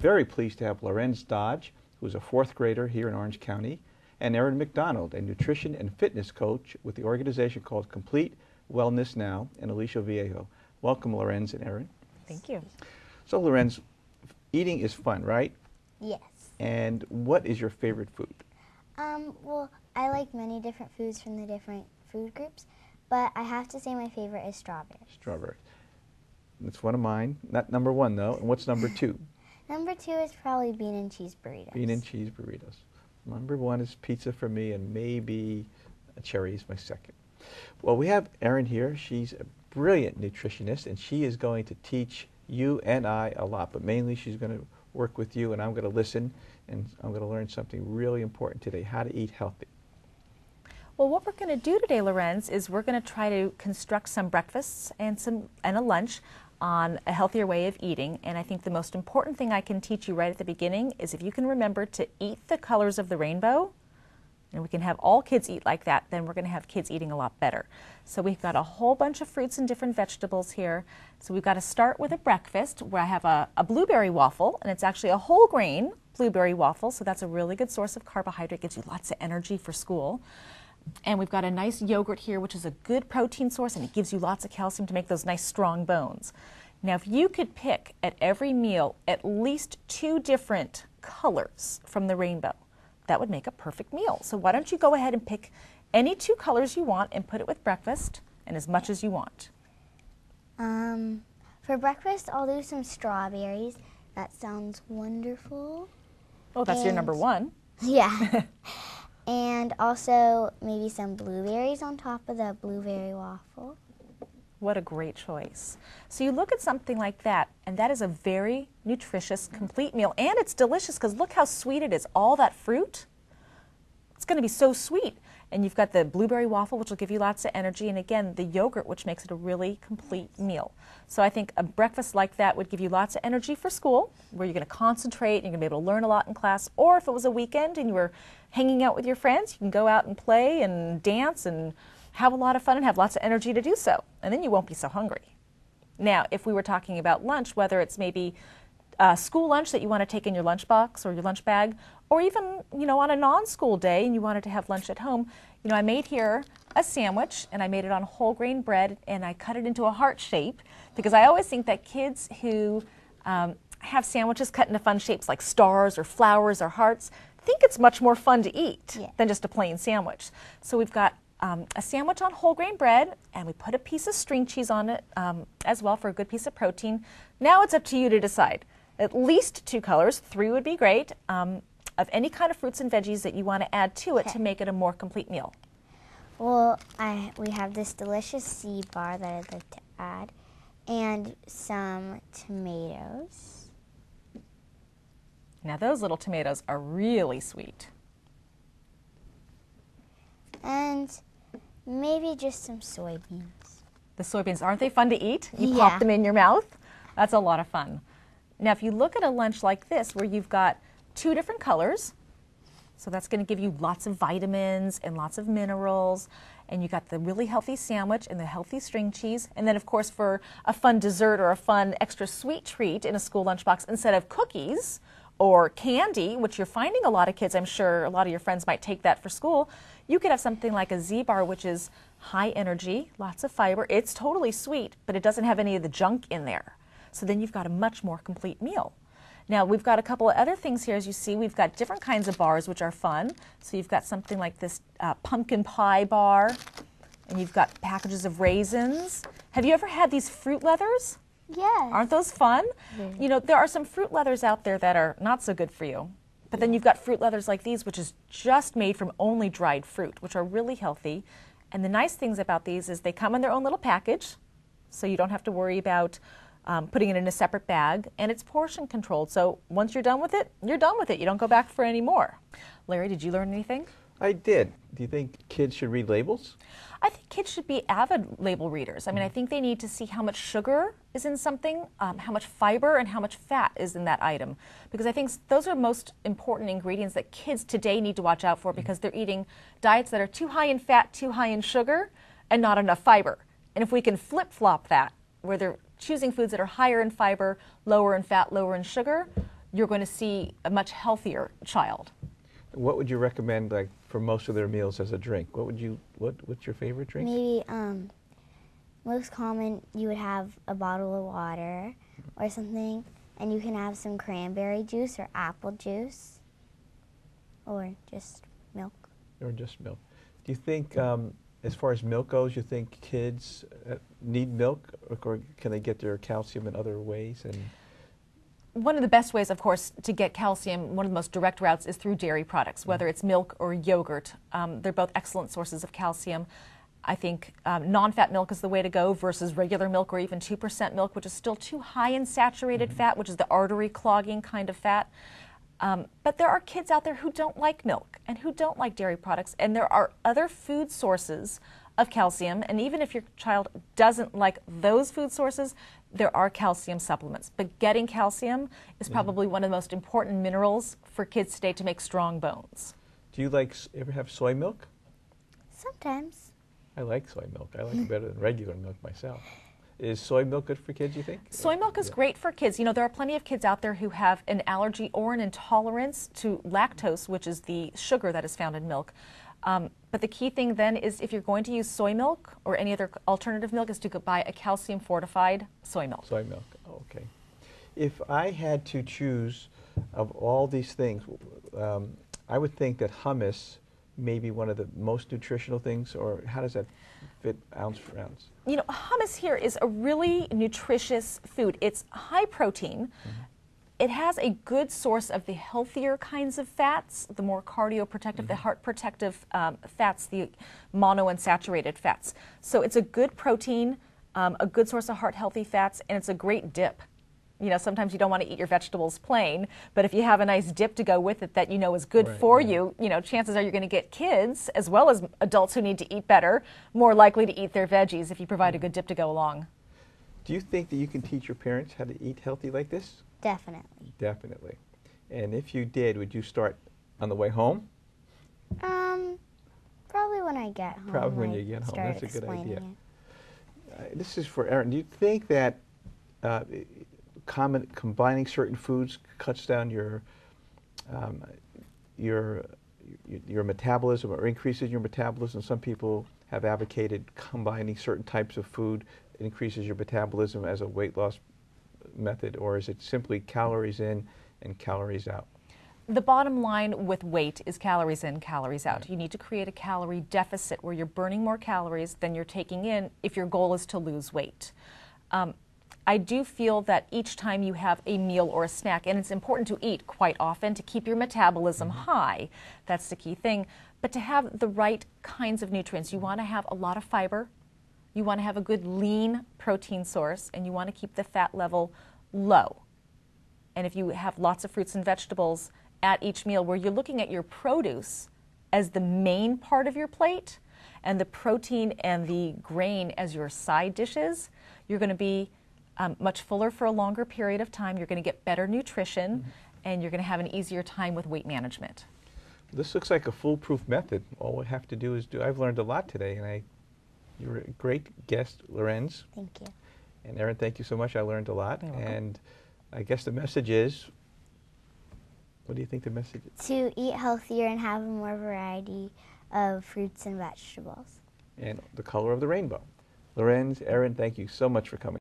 very pleased to have Laurenz Dodge, who's a fourth grader here in Orange County, and Erin Macdonald, a nutrition and fitness coach with the organization called Complete Wellness Now in Aliso Viejo. Welcome, Laurenz and Erin. Thank you. So, Laurenz, eating is fun, right? Yes. And what is your favorite food? Well, I like many different foods from the different food groups, but I have to say my favorite is strawberries. Strawberries. That's one of mine. Not number one, though. And what's number two? Number two is probably bean and cheese burritos. Bean and cheese burritos. Number one is pizza for me, and maybe a cherry is my second. Well, we have Erin here. She's a brilliant nutritionist, and she is going to teach you and I a lot, but mainly she's going to work with you, and I'm going to listen, and I'm going to learn something really important today, how to eat healthy. Well, what we're going to do today, Laurenz, is we're going to try to construct some breakfasts and a lunch on a healthier way of eating. And I think the most important thing I can teach you right at the beginning is if you can remember to eat the colors of the rainbow, and we can have all kids eat like that, then we're going to have kids eating a lot better. So we've got a whole bunch of fruits and different vegetables here. So we've got to start with a breakfast where I have a blueberry waffle, and it's actually a whole grain blueberry waffle, so that's a really good source of carbohydrate, gives you lots of energy for school. And we've got a nice yogurt here, which is a good protein source, and it gives you lots of calcium to make those nice strong bones. Now, if you could pick at every meal at least 2 different colors from the rainbow, that would make a perfect meal. So why don't you go ahead and pick any 2 colors you want and put it with breakfast, and as much as you want. For breakfast, I'll do some strawberries. That sounds wonderful. Oh, that's your number one. Yeah. And also maybe some blueberries on top of the blueberry waffle. What a great choice. So you look at something like that, and that is a very nutritious, complete meal. And it's delicious because look how sweet it is. All that fruit, it's going to be so sweet. And you've got the blueberry waffle, which will give you lots of energy. And again, the yogurt, which makes it a really complete meal. So I think a breakfast like that would give you lots of energy for school, where you're going to concentrate, and you're going to be able to learn a lot in class. Or if it was a weekend and you were hanging out with your friends, you can go out and play and dance and have a lot of fun and have lots of energy to do so. And then you won't be so hungry. Now, if we were talking about lunch, whether it's maybe school lunch that you want to take in your lunchbox or your lunch bag, or even, on a non-school day and you wanted to have lunch at home, I made here a sandwich, and I made it on whole grain bread, and I cut it into a heart shape, because I always think that kids who have sandwiches cut into fun shapes like stars or flowers or hearts think it's much more fun to eat than just a plain sandwich. So we've got a sandwich on whole grain bread, and we put a piece of string cheese on it as well for a good piece of protein. Now it's up to you to decide. At least 2 colors, 3 would be great, of any kind of fruits and veggies that you want to add to it to make it a more complete meal. Well, we have this delicious seed bar that I'd like to add, and some tomatoes. Now those little tomatoes are really sweet. And maybe just some soybeans. The soybeans, aren't they fun to eat? You pop them in your mouth. That's a lot of fun. Now, if you look at a lunch like this, where you've got 2 different colors, so that's going to give you lots of vitamins and lots of minerals, and you got the really healthy sandwich and the healthy string cheese, and then, of course, for a fun dessert or a fun extra sweet treat in a school lunchbox, instead of cookies or candy, which you're finding a lot of kids, I'm sure a lot of your friends might take that for school, you could have something like a Z-bar, which is high energy, lots of fiber. It's totally sweet, but it doesn't have any of the junk in there. So then you've got a much more complete meal. Now, we've got a couple of other things here. As you see, we've got different kinds of bars, which are fun. So you've got something like this pumpkin pie bar, and you've got packages of raisins. Have you ever had these fruit leathers? Yes. Aren't those fun? There are some fruit leathers out there that are not so good for you. But then you've got fruit leathers like these, which is just made from only dried fruit, which are really healthy. And the nice things about these is they come in their own little package, so you don't have to worry about putting it in a separate bag, and it's portion controlled. So once you're done with it, you're done with it. You don't go back for any more. Larry, did you learn anything? I did. Do you think kids should read labels? I think kids should be avid label readers. I mean, I think they need to see how much sugar is in something, how much fiber and how much fat is in that item. Because I think those are most important ingredients that kids today need to watch out for, because they're eating diets that are too high in fat, too high in sugar, and not enough fiber. And if we can flip-flop that, where they're choosing foods that are higher in fiber, lower in fat, lower in sugar, you're going to see a much healthier child. What would you recommend, like, for most of their meals as a drink? What's your favorite drink? Maybe most common you would have a bottle of water or something, and you can have some cranberry juice or apple juice or just milk. Or just milk. Do you think, as far as milk goes, you think kids need milk, or can they get their calcium in other ways? And one of the best ways, of course, to get calcium, one of the most direct routes, is through dairy products, whether it's milk or yogurt. They're both excellent sources of calcium. I think non-fat milk is the way to go versus regular milk or even 2% milk, which is still too high in saturated fat, which is the artery clogging kind of fat. But there are kids out there who don't like milk and who don't like dairy products, and there are other food sources of calcium, and even if your child doesn't like those food sources, there are calcium supplements. But getting calcium is probably one of the most important minerals for kids today to make strong bones. do you ever have soy milk? Sometimes. I like soy milk. I like it better than regular milk myself. Is soy milk good for kids, you think? Soy milk is great for kids. You know, there are plenty of kids out there who have an allergy or an intolerance to lactose, which is the sugar that is found in milk. But the key thing then is, if you're going to use soy milk or any other alternative milk, is to go buy a calcium fortified soy milk. Soy milk, okay. If I had to choose of all these things, I would think that hummus may be one of the most nutritional things, or how does that fit ounce for ounce? You know, hummus here is a really nutritious food. It's high protein. It has a good source of the healthier kinds of fats, the more cardioprotective, the heart protective fats, the monounsaturated fats. So it's a good protein, a good source of heart healthy fats, and it's a great dip. You know, sometimes you don't want to eat your vegetables plain, but if you have a nice dip to go with it that you know is good for you, you know, chances are you're going to get kids, as well as adults who need to eat better, more likely to eat their veggies if you provide a good dip to go along. Do you think that you can teach your parents how to eat healthy like this? Definitely. Definitely. And if you did, would you start on the way home? Probably when I get home. Probably when you get home. start That's a good idea. explaining This is for Erin. Do you think that combining certain foods cuts down your metabolism, or increases your metabolism? Some people have advocated combining certain types of food increases your metabolism as a weight loss method, or is it simply calories in and calories out? The bottom line with weight is calories in, calories out. You need to create a calorie deficit where you're burning more calories than you're taking in if your goal is to lose weight. I do feel that each time you have a meal or a snack, and it's important to eat quite often to keep your metabolism high, that's the key thing, but to have the right kinds of nutrients. You want to have a lot of fiber, you want to have a good lean protein source, and you want to keep the fat level low. And if you have lots of fruits and vegetables at each meal, where you're looking at your produce as the main part of your plate and the protein and the grain as your side dishes, you're going to be much fuller for a longer period of time. You're going to get better nutrition, and you're going to have an easier time with weight management. This looks like a foolproof method. All we have to do is I've learned a lot today, and you're a great guest, Laurenz. Thank you. And Erin, thank you so much. I learned a lot. You're welcome. And I guess the message is, what do you think the message is? To eat healthier and have a more variety of fruits and vegetables. And the color of the rainbow. Laurenz, Erin, thank you so much for coming.